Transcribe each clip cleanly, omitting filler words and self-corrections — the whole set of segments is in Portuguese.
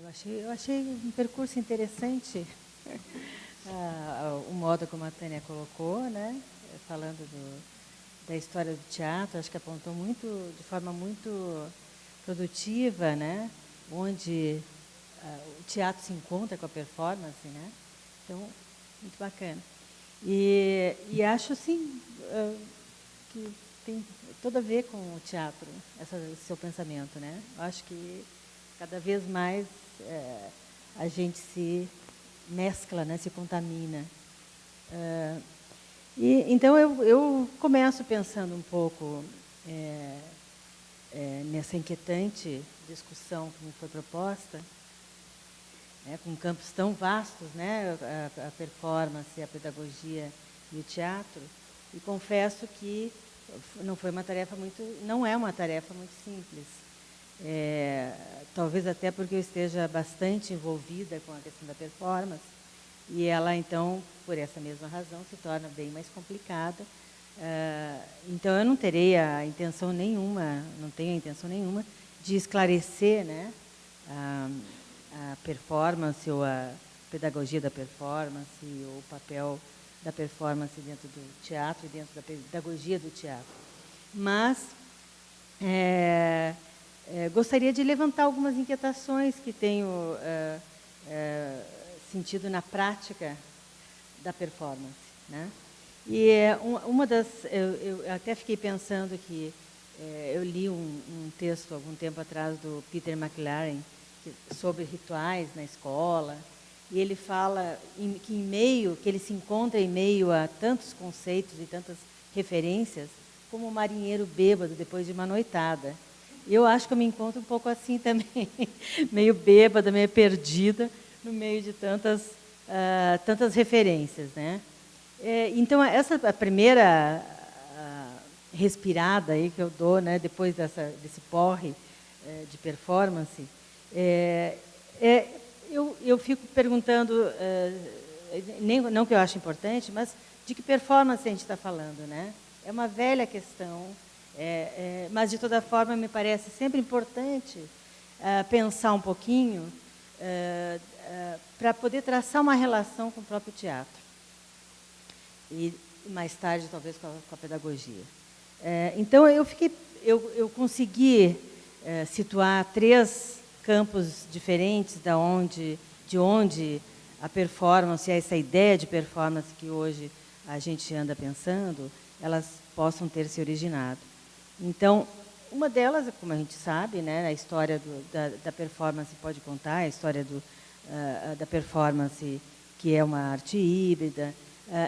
Eu achei um percurso interessante, o modo como a Tânia colocou, né? Falando da história do teatro, acho que apontou muito, de forma muito produtiva, né? Onde o teatro se encontra com a performance, né? Então, muito bacana. E acho, sim, que tem tudo a ver com o teatro, esse seu pensamento, né? Eu acho que cada vez mais a gente se mescla, né? Se contamina. Então, eu começo pensando um pouco nessa inquietante discussão que me foi proposta, né, com campos tão vastos, né, a performance, a pedagogia e o teatro, e confesso que não é uma tarefa muito simples. Talvez até porque eu esteja bastante envolvida com a questão da performance, e ela, então, por essa mesma razão, se torna bem mais complicada. Então, eu não tenho a intenção nenhuma de esclarecer, né, a performance ou a pedagogia da performance, ou o papel da performance dentro do teatro e dentro da pedagogia do teatro. Mas gostaria de levantar algumas inquietações que tenho sentido na prática da performance, né? E uma das... Eu até fiquei pensando que eu li um texto algum tempo atrás do Peter McLaren sobre rituais na escola, e ele fala que ele se encontra em meio a tantos conceitos e tantas referências, como um marinheiro bêbado depois de uma noitada. Eu acho que eu me encontro um pouco assim também, meio bêbada, meio perdida, no meio de tantas referências, né? Então, a primeira respirada aí que eu dou, né, depois desse porre de performance, eu fico perguntando, não que eu acho importante, mas de que performance a gente está falando, né? É uma velha questão, mas, de toda forma, me parece sempre importante pensar um pouquinho para poder traçar uma relação com o próprio teatro. E, mais tarde, talvez, com a pedagogia. Então, eu consegui situar 3 campos diferentes de onde a performance, essa ideia de performance que hoje a gente anda pensando, elas possam ter se originado. Então, uma delas, como a gente sabe, né, a história da performance pode contar, a história da performance, que é uma arte híbrida.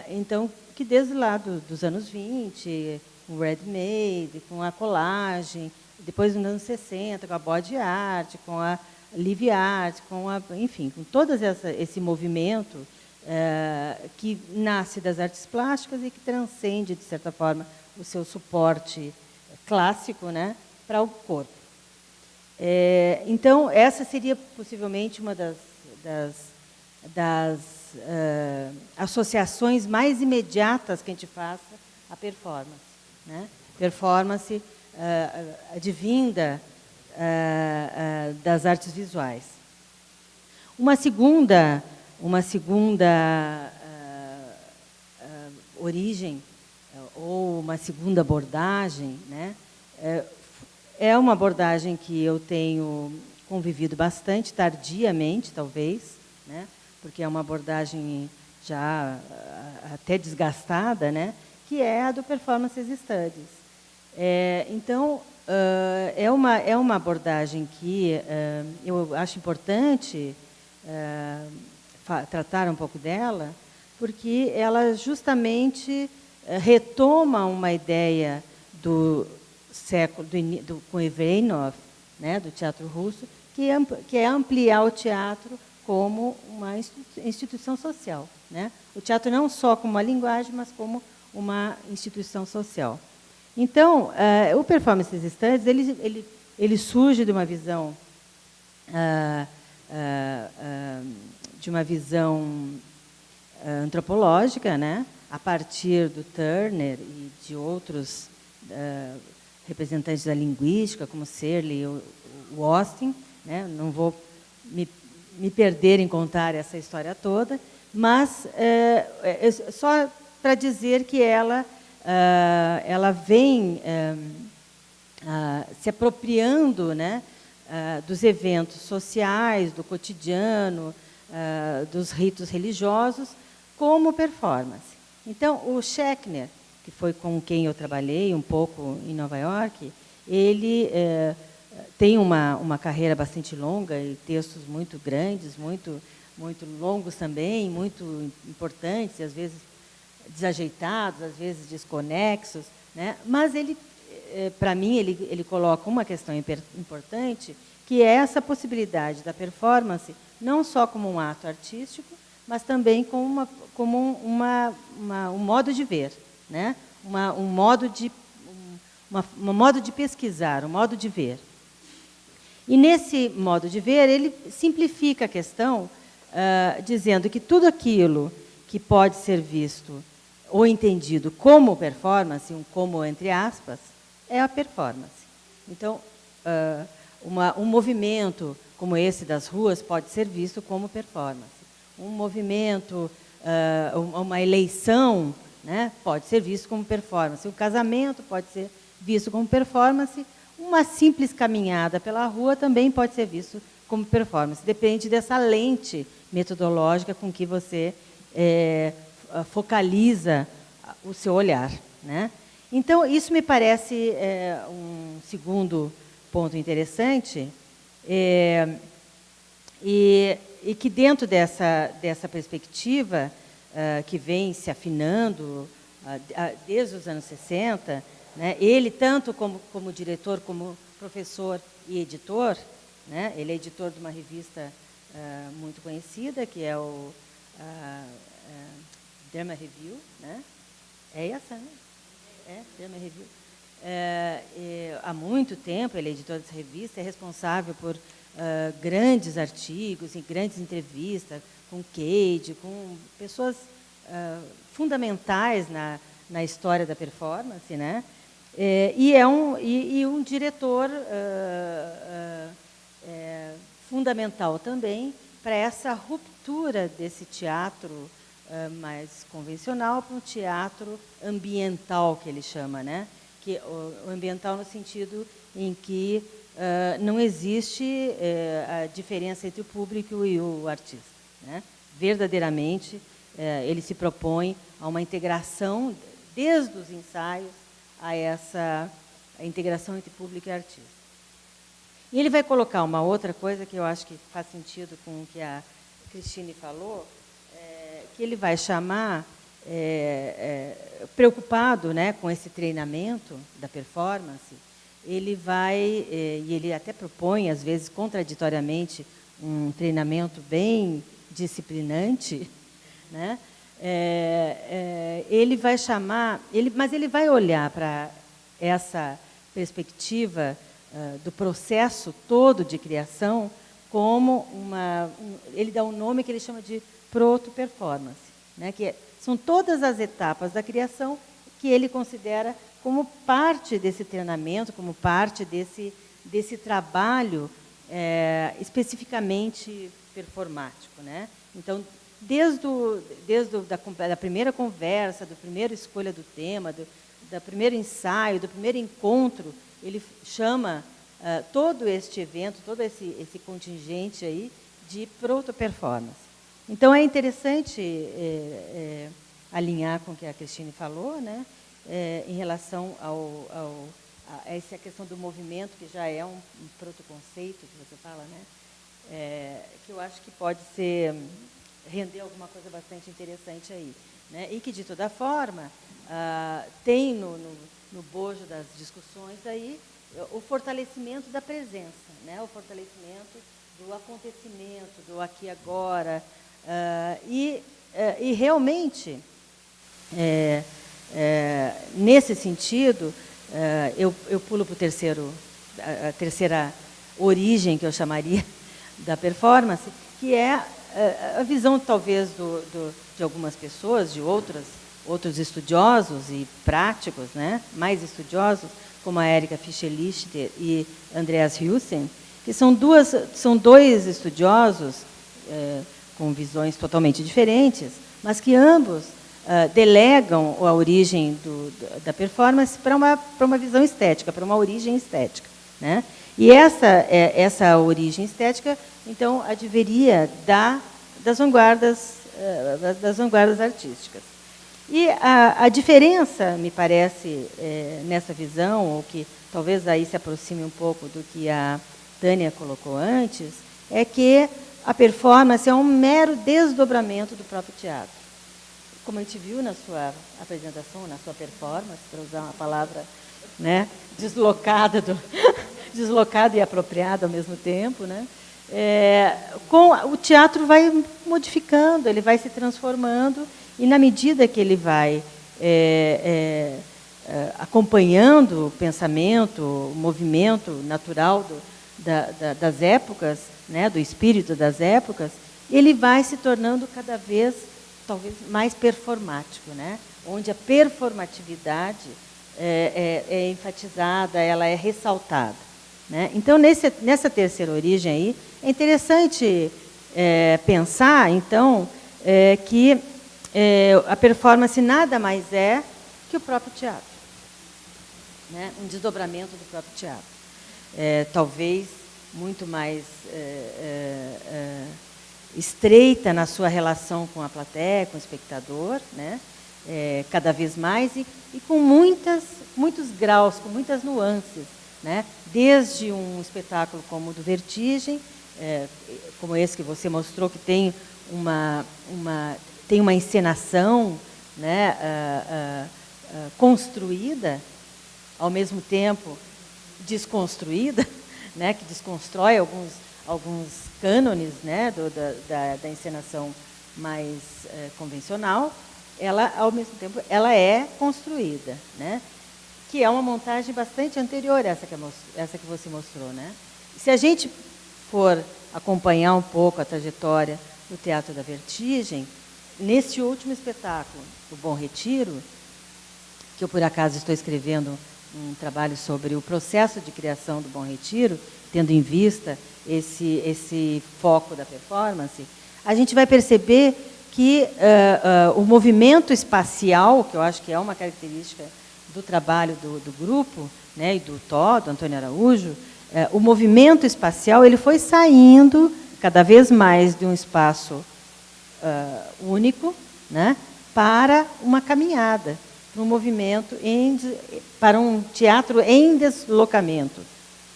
Então, que desde lá dos anos 20, com o ready-made, com a colagem, depois nos anos 60, com a body art, com a live art, enfim, com todo esse movimento que nasce das artes plásticas e que transcende, de certa forma, o seu suporte clássico, né, para o corpo. Então, essa seria possivelmente uma das associações mais imediatas que a gente faça à performance, né? Performance advinda das artes visuais. Uma segunda origem, ou uma segunda abordagem, né? É uma abordagem que eu tenho convivido bastante, tardiamente, talvez, né? Porque é uma abordagem já até desgastada, né? Que é a do Performance Studies. Então, é uma abordagem que eu acho importante tratar um pouco dela, porque ela justamente retoma uma ideia do século, com Evgenov, né, do teatro russo, que é ampliar o teatro como uma instituição social, né? O teatro não só como uma linguagem, mas como uma instituição social. Então, o Performance Studies ele surge de uma visão antropológica, né? A partir do Turner e de outros representantes da linguística, como Searle e o Austin, né? Não vou me me perder em contar essa história toda, mas só para dizer que ela vem se apropriando, né, dos eventos sociais, do cotidiano, dos ritos religiosos, como performance. Então, o Schechner, que foi com quem eu trabalhei um pouco em Nova York, ele tem uma carreira bastante longa e textos muito grandes, muito longos também, muito importantes, às vezes desajeitados, às vezes desconexos, né? Mas ele, para mim, ele coloca uma questão importante, que é essa possibilidade da performance, não só como um ato artístico, mas também como um modo de ver, né? um modo de pesquisar, um modo de ver. E, nesse modo de ver, ele simplifica a questão, dizendo que tudo aquilo que pode ser visto ou entendido como performance, um como entre aspas, é a performance. Então, um movimento como esse das ruas pode ser visto como performance. Um movimento, uma eleição, né, pode ser visto como performance. Um casamento pode ser visto como performance. Uma simples caminhada pela rua também pode ser visto como performance. Depende dessa lente metodológica com que você focaliza o seu olhar, né? Então, isso me parece um segundo ponto interessante, e que, dentro dessa perspectiva, que vem se afinando desde os anos 60, né, ele, tanto como diretor, como professor e editor, né, ele é editor de uma revista muito conhecida, que é o Drama Review, né? É essa, né? Drama Review. Há muito tempo ele é editor dessa revista, é responsável por grandes artigos e grandes entrevistas com Cage, com pessoas fundamentais na história da performance, né? E é um diretor fundamental também para essa ruptura desse teatro mais convencional para um teatro ambiental, que ele chama, né? Que o ambiental no sentido em que não existe a diferença entre o público e o artista, né? Verdadeiramente, ele se propõe a uma integração, desde os ensaios, a essa integração entre público e artista. E ele vai colocar uma outra coisa que eu acho que faz sentido com o que a Cristine falou, que ele vai chamar, preocupado, né, com esse treinamento da performance, ele vai, e ele até propõe, às vezes, contraditoriamente, um treinamento bem disciplinante, né? Ele vai chamar, mas ele vai olhar para essa perspectiva do processo todo de criação como ele dá um nome que ele chama de proto-performance, né? Que são todas as etapas da criação que ele considera como parte desse treinamento, como parte desse trabalho especificamente performático, né? Então, desde da primeira conversa, da primeira escolha do tema, do primeiro ensaio, do primeiro encontro, ele chama todo este evento, todo esse contingente aí de proto-performance. Então, é interessante alinhar com o que a Cristine falou, né, em relação a essa questão do movimento, que já é um protoconceito que você fala, né, que eu acho que pode render alguma coisa bastante interessante aí, né, e que, de toda forma, tem no bojo das discussões aí o fortalecimento da presença, né, o fortalecimento do acontecimento, do aqui e agora, e realmente, nesse sentido, eu pulo para a terceira origem, que eu chamaria, da performance, que é a visão, talvez, de algumas pessoas, de outros estudiosos e práticos, né, mais estudiosos, como a Erika Fischer-Lichter e Andreas Hüssen, que são dois estudiosos com visões totalmente diferentes, mas que ambos delegam a origem da performance para uma visão estética, para uma origem estética, né? E essa origem estética, então, adveria das vanguardas artísticas. E a diferença, me parece, nessa visão, ou que talvez aí se aproxime um pouco do que a Tânia colocou antes, é que a performance é um mero desdobramento do próprio teatro. Como a gente viu na sua apresentação, na sua performance, para usar uma palavra, né, deslocada e apropriada ao mesmo tempo, né? O teatro vai modificando, ele vai se transformando, e na medida que ele vai acompanhando o pensamento, o movimento natural das épocas, né, do espírito das épocas, ele vai se tornando cada vez, talvez, mais performático, né? Onde a performatividade é enfatizada, ela é ressaltada, né? Então, nessa terceira origem aí, é interessante pensar, então, que a performance nada mais é que o próprio teatro, né? Um desdobramento do próprio teatro. Talvez muito mais estreita na sua relação com a plateia, com o espectador, né? Cada vez mais, e com muitos graus, com muitas nuances, né? Desde um espetáculo como o do Vertigem, como esse que você mostrou, que tem uma encenação, né, construída, ao mesmo tempo desconstruída, né, que desconstrói alguns cânones, né, da encenação mais convencional. Ela, ao mesmo tempo, ela é construída, né, que é uma montagem bastante anterior a essa que você mostrou, né? Se a gente for acompanhar um pouco a trajetória do Teatro da Vertigem, nesse último espetáculo, O Bom Retiro, que eu, por acaso, estou escrevendo um trabalho sobre o processo de criação do Bom Retiro, tendo em vista esse foco da performance, a gente vai perceber que o movimento espacial, que eu acho que é uma característica do trabalho do grupo, né, e do do Antônio Araújo, o movimento espacial ele foi saindo cada vez mais de um espaço único, né, para uma caminhada, para um movimento, para um teatro em deslocamento.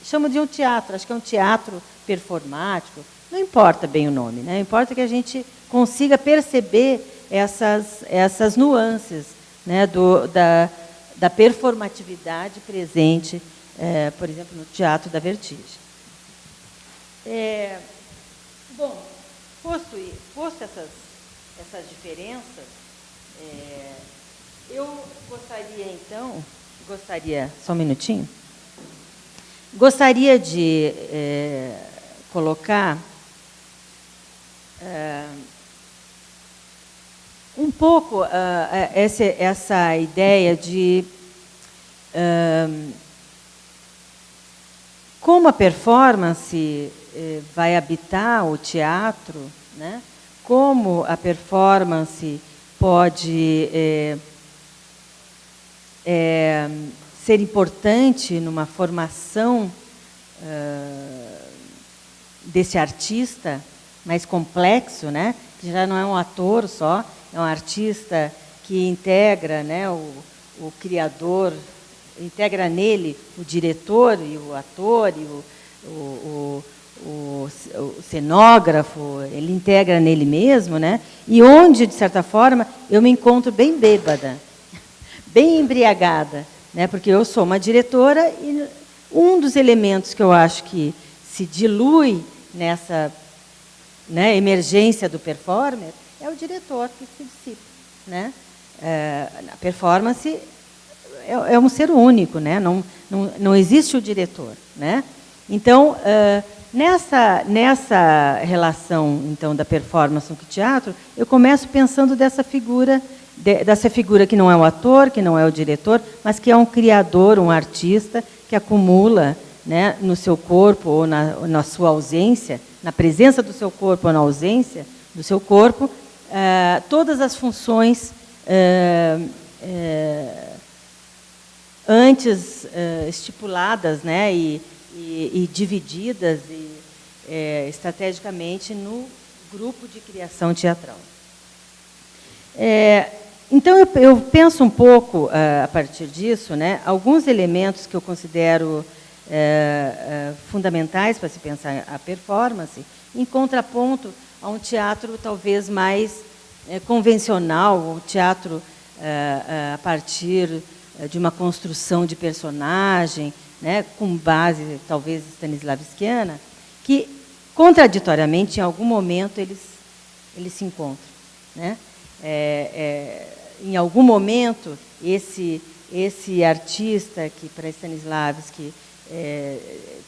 Chamo de um teatro, acho que é um teatro performático, não importa bem o nome, né? Importa que a gente consiga perceber essas nuances, né, da performatividade presente, por exemplo, no Teatro da Vertigem. Bom, posto essas diferenças, eu gostaria, só um minutinho, gostaria de colocar um pouco essa ideia de como a performance vai habitar o teatro, né? Como a performance pode ser importante numa formação desse artista mais complexo, né? Que já não é um ator só, é um artista que integra, né, o criador, integra nele o diretor e o ator e o cenógrafo, ele integra nele mesmo, né? E onde, de certa forma, eu me encontro bem bêbada, bem embriagada, né? Porque eu sou uma diretora e um dos elementos que eu acho que se dilui nessa, né, emergência do performer é o diretor que se dissipa, né? A performance é um ser único, né? Não existe o diretor, né? Então, nessa relação então da performance com o teatro, eu começo pensando dessa figura que não é o ator, que não é o diretor, mas que é um criador, um artista que acumula, né, no seu corpo ou na sua ausência, na presença do seu corpo ou na ausência do seu corpo, todas as funções antes estipuladas, né, e divididas estrategicamente no grupo de criação teatral. Então, eu penso um pouco, a partir disso, né, alguns elementos que eu considero fundamentais para se pensar a performance, em contraponto a um teatro talvez mais convencional, um teatro a partir de uma construção de personagem, né, com base talvez stanislavskiana, que contraditoriamente em algum momento eles se encontram, né? Em algum momento esse artista que para Stanislavski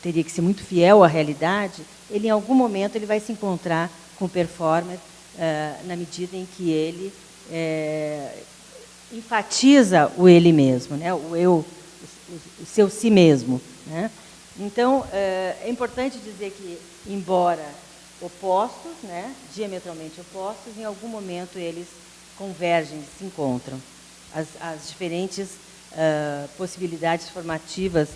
teria que ser muito fiel à realidade, ele em algum momento ele vai se encontrar com o performer na medida em que ele enfatiza o ele mesmo, né? O eu, o seu si mesmo, né? Então é importante dizer que, embora opostos, né, diametralmente opostos, em algum momento eles convergem, se encontram. As diferentes possibilidades formativas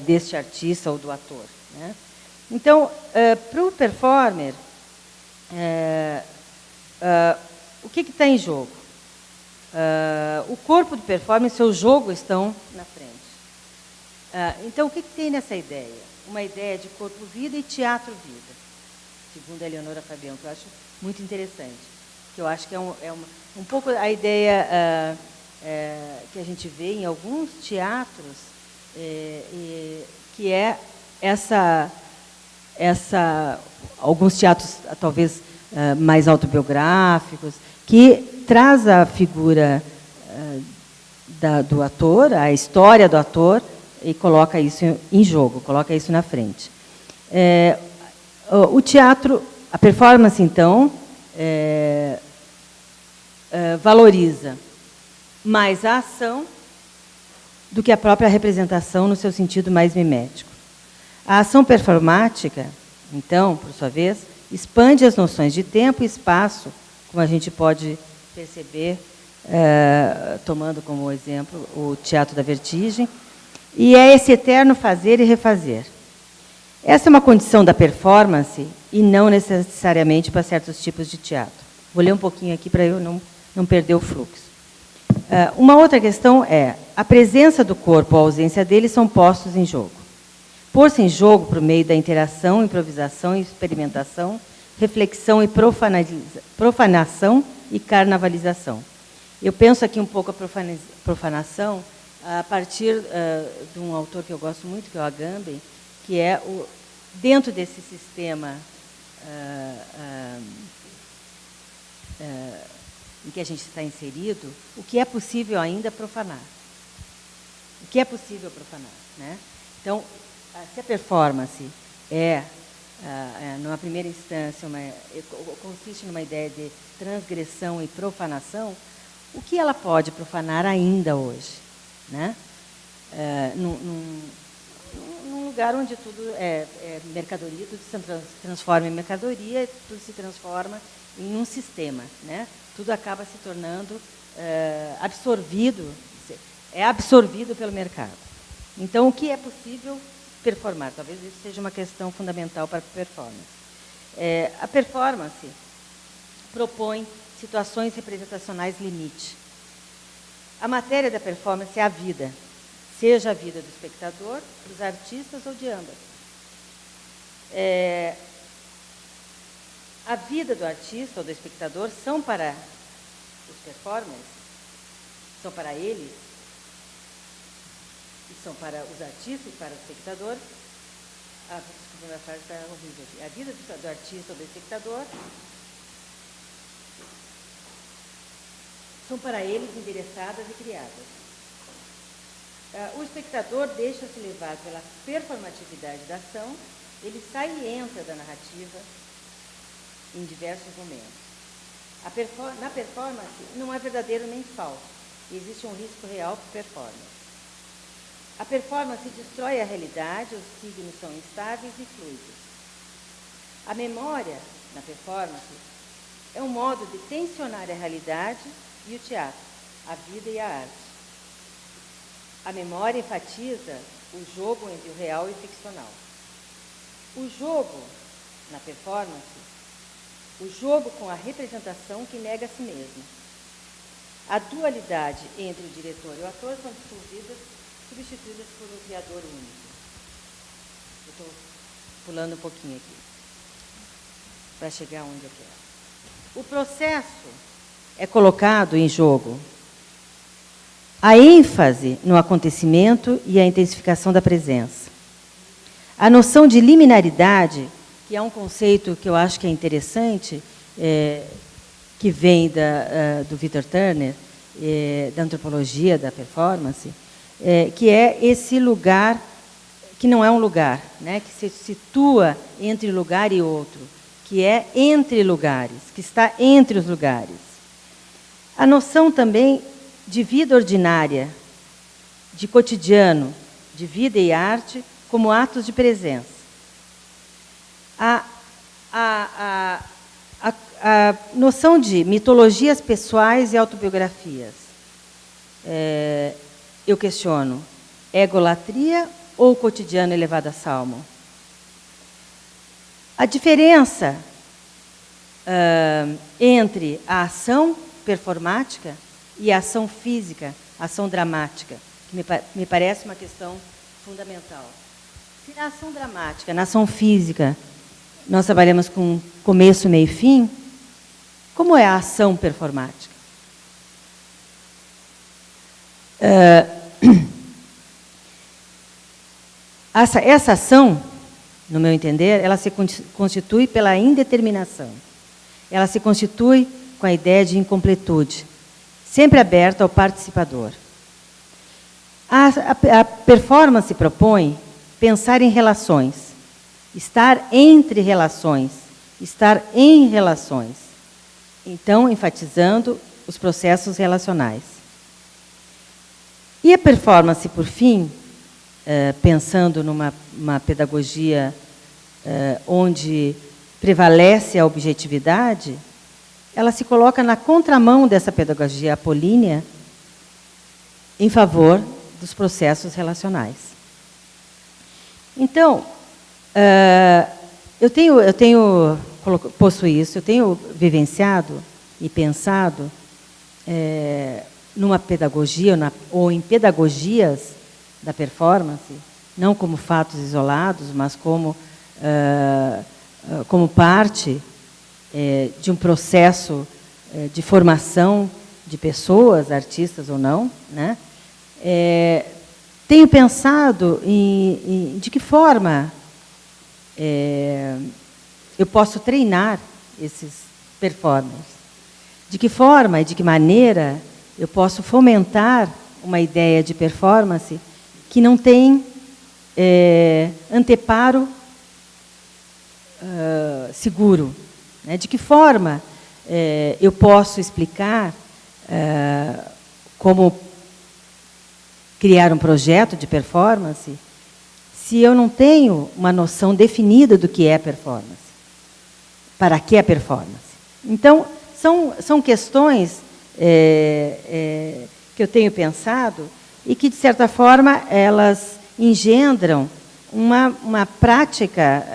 deste artista ou do ator, né? Então, para o performer, o que está em jogo? O corpo do performer e seu jogo estão na frente. Então, o que tem nessa ideia? Uma ideia de corpo-vida e teatro-vida, segundo a Eleonora Fabião, que eu acho muito interessante, que eu acho que é um pouco a ideia que a gente vê em alguns teatros, que é alguns teatros talvez mais autobiográficos, que traz a figura do ator, a história do ator, e coloca isso em jogo, coloca isso na frente. O teatro, a performance, então, valoriza mais a ação do que a própria representação no seu sentido mais mimético. A ação performática, então, por sua vez, expande as noções de tempo e espaço, como a gente pode perceber, tomando como exemplo o Teatro da Vertigem, e é esse eterno fazer e refazer. Essa é uma condição da performance e não necessariamente para certos tipos de teatro. Vou ler um pouquinho aqui para eu não perder o fluxo. Uma outra questão é, a presença do corpo ou a ausência dele são postos em jogo. Pôr-se em jogo por meio da interação, improvisação e experimentação, reflexão e profanação e carnavalização. Eu penso aqui um pouco a profanação a partir de um autor que eu gosto muito, que é o Agamben, que é dentro desse sistema em que a gente está inserido, o que é possível ainda profanar. O que é possível profanar, né? Então, se a performance numa primeira instância, consiste numa ideia de transgressão e profanação, o que ela pode profanar ainda hoje, né? Num lugar onde tudo é mercadoria, tudo se transforma em mercadoria, tudo se transforma em um sistema, né? Tudo acaba se tornando absorvido pelo mercado. Então, o que é possível performar? Talvez isso seja uma questão fundamental para a performance. A performance propõe situações representacionais limite. A matéria da performance é a vida, seja a vida do espectador, dos artistas ou de ambas. A vida do artista ou do espectador são para os performers, são para eles, e são para os artistas e para o espectador. Desculpa, a frase está horrível aqui. A vida do artista ou do espectador são para eles endereçadas e criadas. O espectador deixa-se levar pela performatividade da ação, ele sai e entra da narrativa em diversos momentos. Na performance não é verdadeiro nem falso, existe um risco real para o performance. A performance destrói a realidade, os signos são instáveis e fluidos. A memória, na performance, é um modo de tensionar a realidade e o teatro, a vida e a arte. A memória enfatiza o jogo entre o real e o ficcional. O jogo, na performance, o jogo com a representação que nega a si mesmo. A dualidade entre o diretor e o ator são substituídas por um criador único. Eu estou pulando um pouquinho aqui, para chegar onde eu quero. O processo é colocado em jogo. A ênfase no acontecimento e a intensificação da presença. A noção de liminaridade, que é um conceito que eu acho que é interessante, que vem do Victor Turner, da antropologia da performance, que é esse lugar que não é um lugar, né, que se situa entre lugar e outro, que é entre lugares, que está entre os lugares. A noção também de vida ordinária, de cotidiano, de vida e arte, como atos de presença. A noção de mitologias pessoais e autobiografias. Eu questiono, egolatria ou cotidiano elevado a salmo? A diferença entre a ação performática e a ação física, a ação dramática, que me parece uma questão fundamental. Se na ação dramática, na ação física, nós trabalhamos com começo, meio e fim, como é a ação performática? Essa ação, no meu entender, ela se constitui pela indeterminação. Ela se constitui com a ideia de incompletude, sempre aberta ao participador. A performance propõe pensar em relações, estar entre relações, estar em relações. Então, enfatizando os processos relacionais. E a performance, por fim, pensando numa pedagogia onde prevalece a objetividade, ela se coloca na contramão dessa pedagogia apolínea em favor dos processos relacionais. Então, eu tenho posto isso, eu tenho vivenciado e pensado numa pedagogia ou em pedagogias da performance, não como fatos isolados, mas como parte de um processo de formação de pessoas, artistas ou não, né? Tenho pensado de que forma eu posso treinar esses performers, de que forma e de que maneira eu posso fomentar uma ideia de performance que não tem anteparo seguro. Né? De que forma eu posso explicar como criar um projeto de performance se eu não tenho uma noção definida do que é performance? Para que é performance? Então, são questões que eu tenho pensado e que, de certa forma, elas engendram uma prática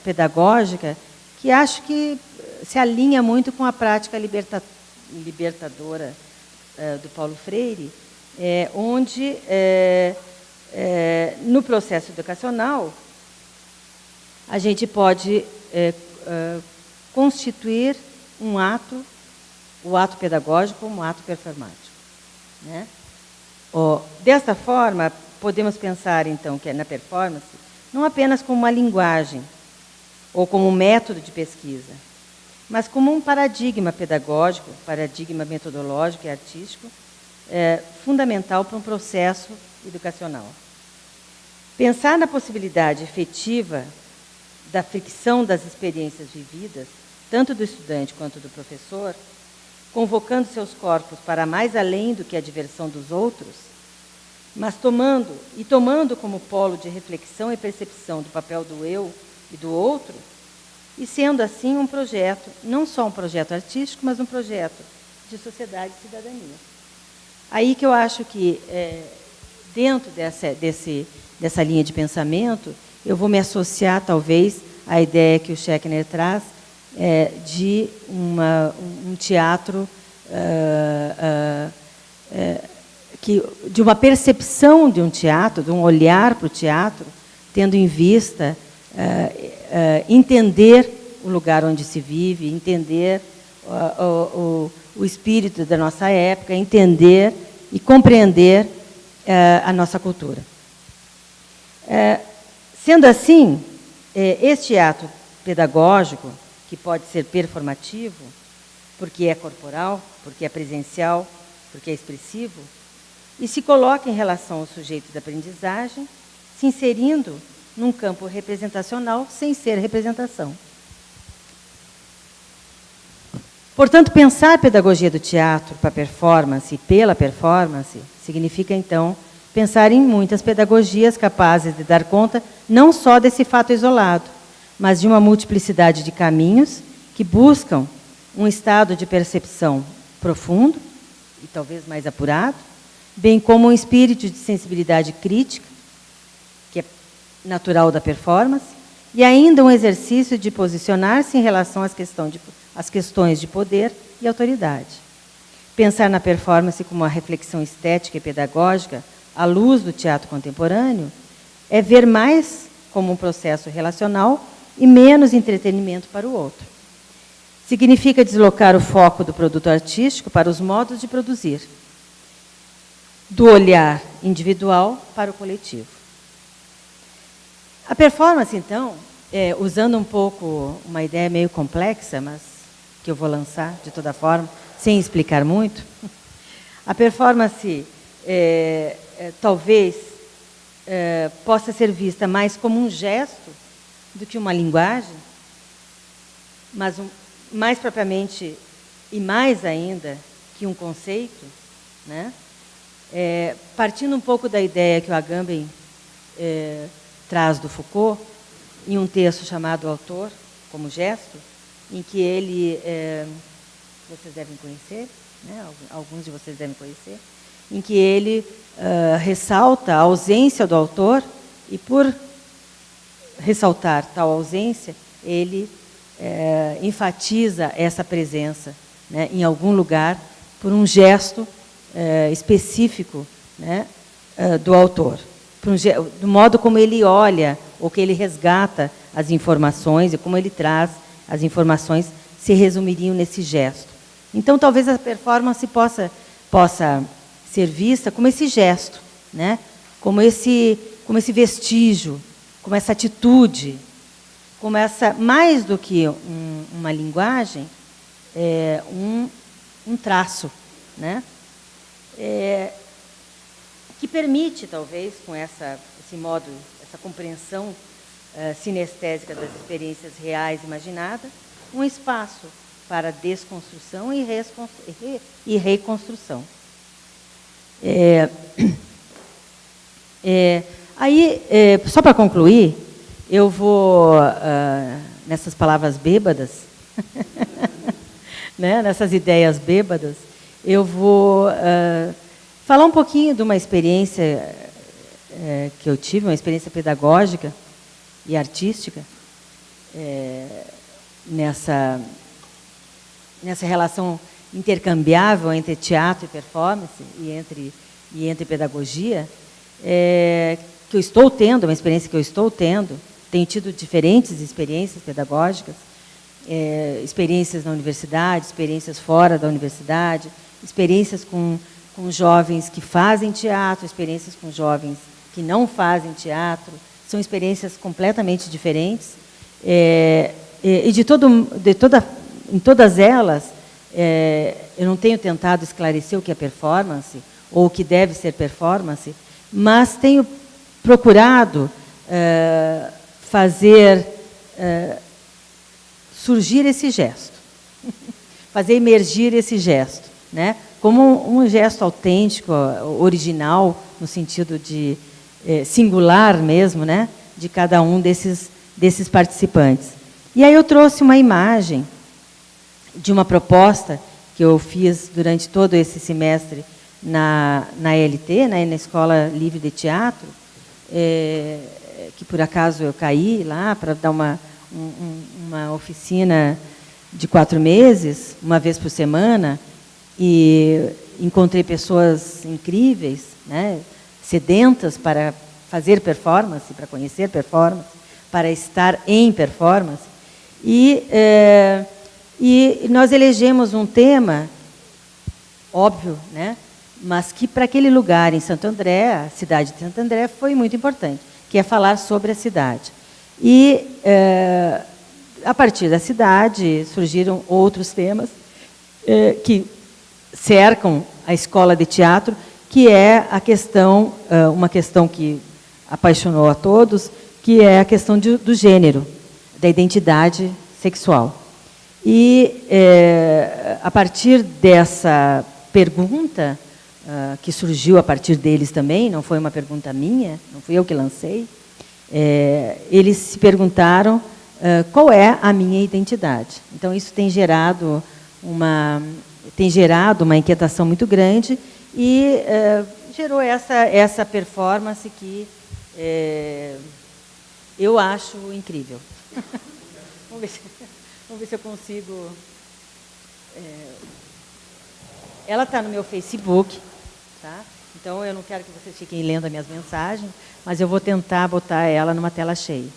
pedagógica que acho que se alinha muito com a prática libertadora do Paulo Freire, onde, no processo educacional, a gente pode constituir o ato pedagógico como um ato performático. Né? Desta forma, podemos pensar, então, que na performance, não apenas como uma linguagem ou como um método de pesquisa, mas como um paradigma pedagógico, paradigma metodológico e artístico, fundamental para um processo educacional. Pensar na possibilidade efetiva da fricção das experiências vividas, tanto do estudante quanto do professor, convocando seus corpos para mais além do que a diversão dos outros, mas tomando como polo de reflexão e percepção do papel do eu e do outro, e sendo assim um projeto, não só um projeto artístico, mas um projeto de sociedade e cidadania. Aí que eu acho que, dentro dessa linha de pensamento, eu vou me associar, talvez, à ideia que o Schechner traz de um teatro, de uma percepção de um teatro, de um olhar para o teatro, tendo em vista entender o lugar onde se vive, entender o espírito da nossa época, entender e compreender a nossa cultura. Sendo assim, este ato pedagógico, que pode ser performativo, porque é corporal, porque é presencial, porque é expressivo, e se coloca em relação ao sujeito da aprendizagem, se inserindo num campo representacional sem ser representação. Portanto, pensar a pedagogia do teatro para a performance e pela performance significa, então, pensar em muitas pedagogias capazes de dar conta não só desse fato isolado, mas de uma multiplicidade de caminhos que buscam um estado de percepção profundo e talvez mais apurado, bem como um espírito de sensibilidade crítica, que é natural da performance, e ainda um exercício de posicionar-se em relação às questões de poder e autoridade. Pensar na performance como uma reflexão estética e pedagógica à luz do teatro contemporâneo é ver mais como um processo relacional e menos entretenimento para o outro. Significa deslocar o foco do produto artístico para os modos de produzir, do olhar individual para o coletivo. A performance, então, usando um pouco uma ideia meio complexa, mas que eu vou lançar de toda forma, sem explicar muito, a performance talvez possa ser vista mais como um gesto do que uma linguagem, mas mais propriamente e mais ainda que um conceito, né? Partindo um pouco da ideia que o Agamben traz do Foucault, em um texto chamado Autor, como gesto, em que ele, vocês devem conhecer, né? Alguns de vocês devem conhecer, em que ele ressalta a ausência do autor e, por ressaltar tal ausência, ele enfatiza essa presença, né, em algum lugar por um gesto específico, né, do autor, do modo como ele olha ou que ele resgata as informações e como ele traz as informações se resumiriam nesse gesto. Então, talvez a performance possa ser vista como esse gesto, né, como esse vestígio, como essa atitude, como essa, mais do que uma linguagem, um traço, né? Que permite, talvez, com esse modo, essa compreensão sinestésica das experiências reais imaginadas, um espaço para desconstrução e reconstrução. Aí, só para concluir, eu vou, nessas palavras bêbadas, né, nessas ideias bêbadas, eu vou falar um pouquinho de uma experiência que eu tive, uma experiência pedagógica e artística, nessa relação intercambiável entre teatro e performance e entre pedagogia, que eu estou tendo, uma experiência que eu estou tendo, tenho tido diferentes experiências pedagógicas, experiências na universidade, experiências fora da universidade, experiências com jovens que fazem teatro, experiências com jovens que não fazem teatro, são experiências completamente diferentes, e em todas elas, eu não tenho tentado esclarecer o que é performance, ou o que deve ser performance, mas tenho procurado fazer surgir esse gesto, fazer emergir esse gesto, né? Como um gesto autêntico, original, no sentido de singular mesmo, né, de cada um desses participantes. E aí eu trouxe uma imagem de uma proposta que eu fiz durante todo esse semestre na LT, né, na Escola Livre de Teatro, que por acaso eu caí lá para dar uma oficina de 4 meses, uma vez por semana, e encontrei pessoas incríveis, né, sedentas para fazer performance, para conhecer performance, para estar em performance. E nós elegemos um tema óbvio, né, mas que para aquele lugar em Santo André, a cidade de Santo André, foi muito importante, que é falar sobre a cidade. E, a partir da cidade, surgiram outros temas que cercam a escola de teatro, que é a questão, uma questão que apaixonou a todos, que é a questão do gênero, da identidade sexual. E, a partir dessa pergunta, que surgiu a partir deles também, não foi uma pergunta minha, não fui eu que lancei, eles se perguntaram qual é a minha identidade. Então, isso tem gerado uma inquietação muito grande e gerou essa performance que eu acho incrível. Vamos ver se eu consigo... Ela está no meu Facebook, tá? Então eu não quero que vocês fiquem lendo as minhas mensagens, mas eu vou tentar botar ela numa tela cheia.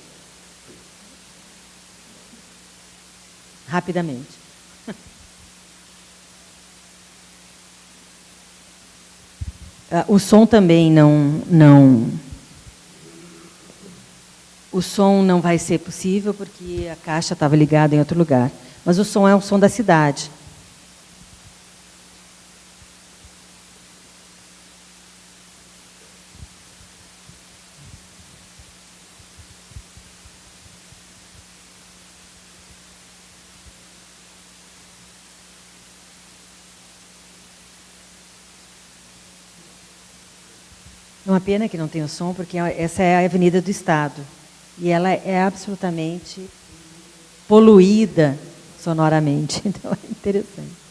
Rapidamente. O som também o som não vai ser possível porque a caixa estava ligada em outro lugar. Mas o som é o som da cidade. É uma pena que não tenha o som, porque essa é a Avenida do Estado. E ela é absolutamente poluída sonoramente. Então, é interessante.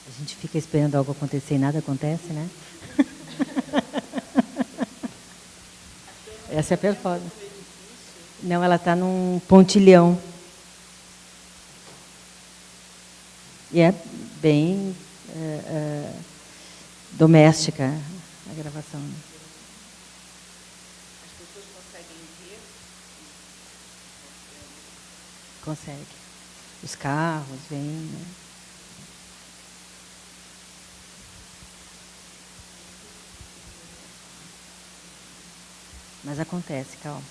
A gente fica esperando algo acontecer e nada acontece, né? Essa é a performance. Não, ela está num pontilhão. E é bem doméstica a gravação. As pessoas conseguem ver? Consegue. Os carros vêm, né? Mas acontece, calma.